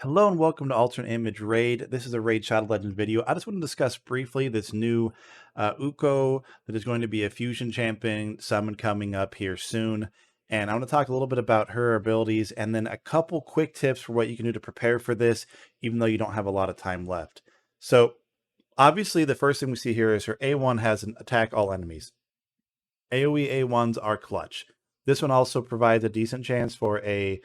Hello and welcome to Alternate Image Raid. This is a Raid Shadow Legends video. I just want to discuss briefly this new UKKO that is going to be a fusion champion summon coming up here soon. And I want to talk a little bit about her abilities and then a couple quick tips for what you can do to prepare for this, even though you don't have a lot of time left. So obviously the first thing we see here is her A1 has an attack all enemies. AoE A1s are clutch. This one also provides a decent chance for a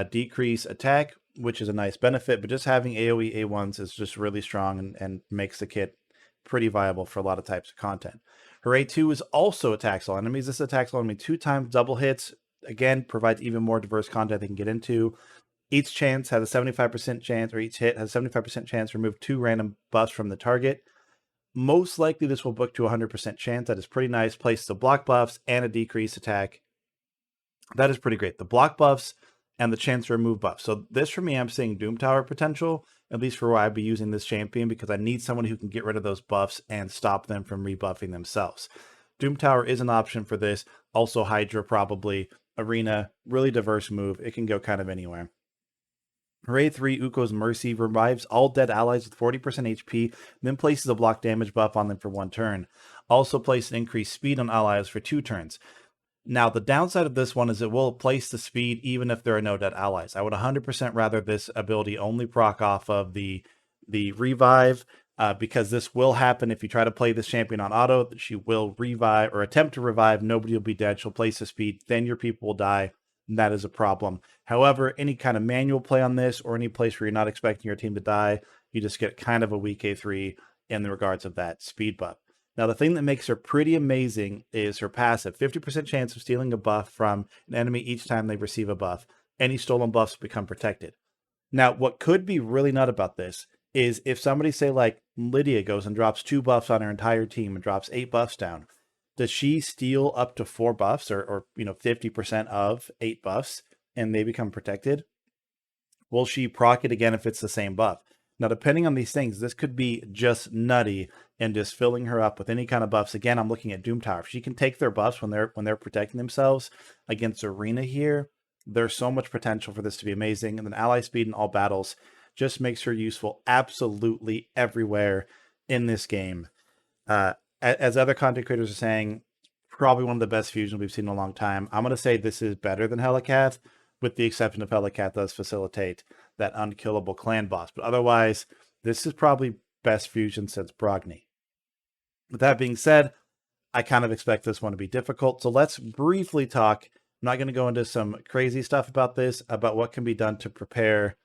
decrease attack, which is a nice benefit, but just having AoE A1s is just really strong and makes the kit pretty viable for a lot of types of content. Her A2 is also attacks all enemies. This attacks all enemies 2 times, double hits. Again, provides even more diverse content they can get into. Each chance has a 75% chance, or each hit has a 75% chance to remove 2 random buffs from the target. Most likely this will book to 100% chance. That is pretty nice. Places the block buffs and a decreased attack. That is pretty great. The block buffs and the chance to remove buffs. So this for me, I'm seeing Doom Tower potential, at least for why I'd be using this champion, because I need someone who can get rid of those buffs and stop them from rebuffing themselves. Doom Tower is an option for this. Also Hydra probably. Arena, really diverse move. It can go kind of anywhere. Hooray 3 UKKO's Mercy revives all dead allies with 40% HP, then places a block damage buff on them for 1 turn. Also places increased speed on allies for 2 turns. Now, the downside of this one is it will place the speed even if there are no dead allies. I would 100% rather this ability only proc off of the revive, because this will happen if you try to play this champion on auto. She will revive or attempt to revive. Nobody will be dead. She'll place the speed. Then your people will die. And that is a problem. However, any kind of manual play on this or any place where you're not expecting your team to die, you just get kind of a weak A3 in the regards of that speed buff. Now, the thing that makes her pretty amazing is her passive. 50% chance of stealing a buff from an enemy each time they receive a buff. Any stolen buffs become protected. Now, what could be really nut about this is if somebody, say like Lydia, goes and drops 2 buffs on her entire team and drops 8 buffs down, does she steal up to 4 buffs or 50% of 8 buffs and they become protected? Will she proc it again if it's the same buff? Now, depending on these things, this could be just nutty and just filling her up with any kind of buffs. Again, I'm looking at Doom Tower. If she can take their buffs when they're protecting themselves against Arena here, there's so much potential for this to be amazing. And then ally speed in all battles just makes her useful absolutely everywhere in this game. As other content creators are saying, probably one of the best fusions we've seen in a long time. I'm going to say this is better than Helicath, with the exception of Helicath does facilitate that unkillable clan boss. But otherwise, this is probably best fusion since Brogni. With that being said, I kind of expect this one to be difficult. So let's briefly talk. I'm not going to go into some crazy stuff about this, about what can be done to prepare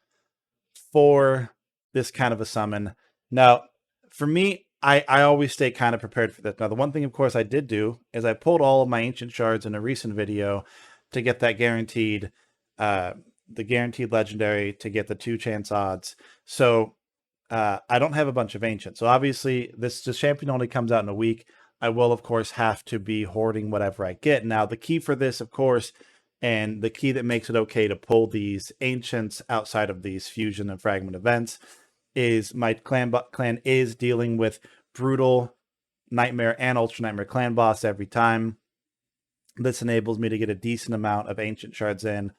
for this kind of a summon. Now, for me, I always stay kind of prepared for this. Now, the one thing, of course, I did do is I pulled all of my ancient shards in a recent video to get that guaranteed, the guaranteed legendary, to get the 2 chance odds. So I don't have a bunch of ancient. So obviously, this champion only comes out in a week. I will, of course, have to be hoarding whatever I get. Now, the key for this, of course, and the key that makes it okay to pull these ancients outside of these fusion and fragment events is my clan is dealing with brutal nightmare and ultra nightmare clan boss every time. This enables me to get a decent amount of ancient shards in.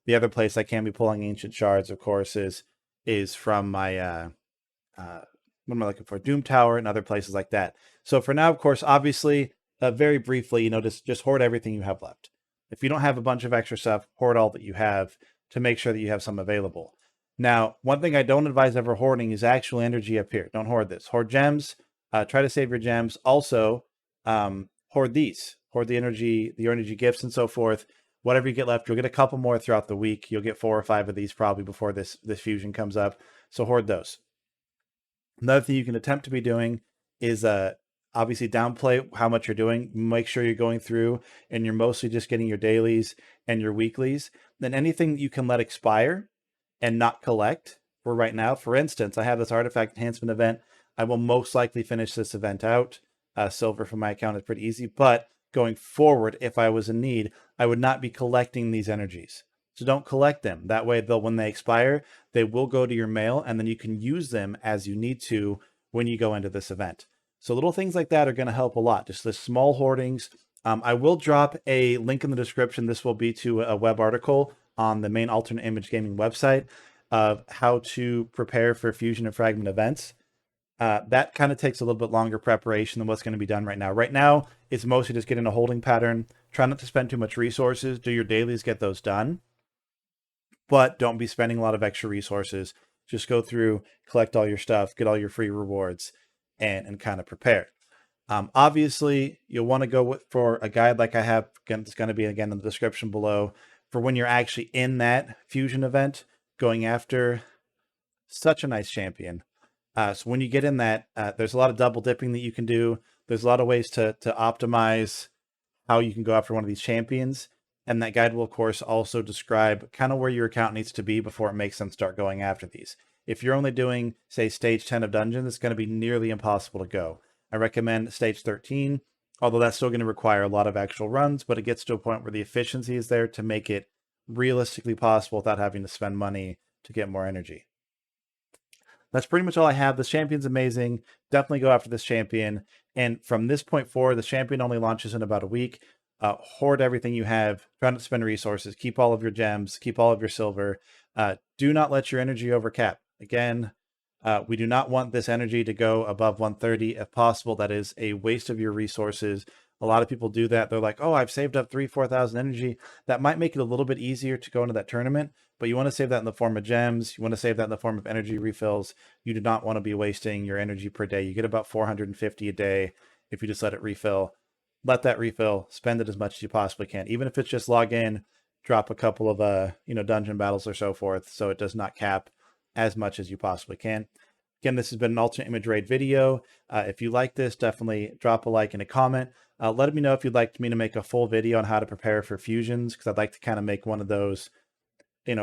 The other place I can be pulling ancient shards, of course, is from my what am I looking for? Doom Tower and other places like that. So for now, of course, obviously, very briefly, just hoard everything you have left. If you don't have a bunch of extra stuff, hoard all that you have to make sure that you have some available. Now, one thing I don't advise ever hoarding is actual energy up here. Don't hoard this. Hoard gems. Try to save your gems. Also, hoard these. Hoard the energy gifts and so forth. Whatever you get left, you'll get a couple more throughout the week. You'll get 4 or 5 of these probably before this fusion comes up. So hoard those. Another thing you can attempt to be doing is obviously downplay how much you're doing. Make sure you're going through and you're mostly just getting your dailies and your weeklies. Then anything you can let expire and not collect for right now. For instance, I have this artifact enhancement event. I will most likely finish this event out. Silver from my account is pretty easy, but going forward, if I was in need, I would not be collecting these energies. So don't collect them. That way, when they expire, they will go to your mail, and then you can use them as you need to when you go into this event. So little things like that are going to help a lot. Just the small hoardings. I will drop a link in the description. This will be to a web article on the main alternate image gaming website. of how to prepare for fusion and fragment events. That kind of takes a little bit longer preparation than what's going to be done right now. Right now, it's mostly just getting a holding pattern, try not to spend too much resources, do your dailies, get those done, but don't be spending a lot of extra resources. Just go through, collect all your stuff, get all your free rewards, and kind of prepare. Obviously, you'll want to go for a guide like I have. Again, it's going to be again in the description below for when you're actually in that fusion event, going after such a nice champion. So when you get in that, there's a lot of double dipping that you can do. There's a lot of ways to optimize how you can go after one of these champions. And that guide will, of course, also describe kind of where your account needs to be before it makes sense start going after these. If you're only doing, say, stage 10 of dungeons, it's going to be nearly impossible to go. I recommend stage 13, although that's still going to require a lot of actual runs, but it gets to a point where the efficiency is there to make it realistically possible without having to spend money to get more energy. That's pretty much all I have. This champion's amazing. Definitely go after this champion. And from this point forward, the champion only launches in about a week. Hoard everything you have. Try not to spend resources. Keep all of your gems. Keep all of your silver. Do not let your energy overcap. Again, we do not want this energy to go above 130 if possible. That is a waste of your resources. A lot of people do that. They're like, oh, I've saved up 4,000 energy. That might make it a little bit easier to go into that tournament, but you want to save that in the form of gems. You want to save that in the form of energy refills. You do not want to be wasting your energy per day. You get about 450 a day if you just let it refill. Let that refill, spend it as much as you possibly can. Even if it's just log in, drop a couple of dungeon battles or so forth, so it does not cap as much as you possibly can. Again, this has been an alternate image raid video. If you like this, definitely drop a like and a comment. Let me know if you'd like me to make a full video on how to prepare for fusions, because I'd like to kind of make one of those,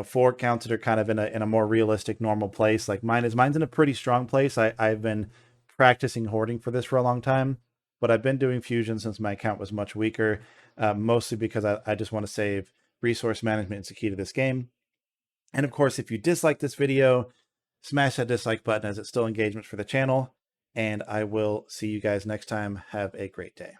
4 counts that are kind of in a more realistic, normal place. Like mine's in a pretty strong place. I've been practicing hoarding for this for a long time, but I've been doing fusion since my account was much weaker, mostly because I just want to save resource management is the key to this game. And of course, if you dislike this video, smash that dislike button as it's still engagement for the channel. And I will see you guys next time. Have a great day.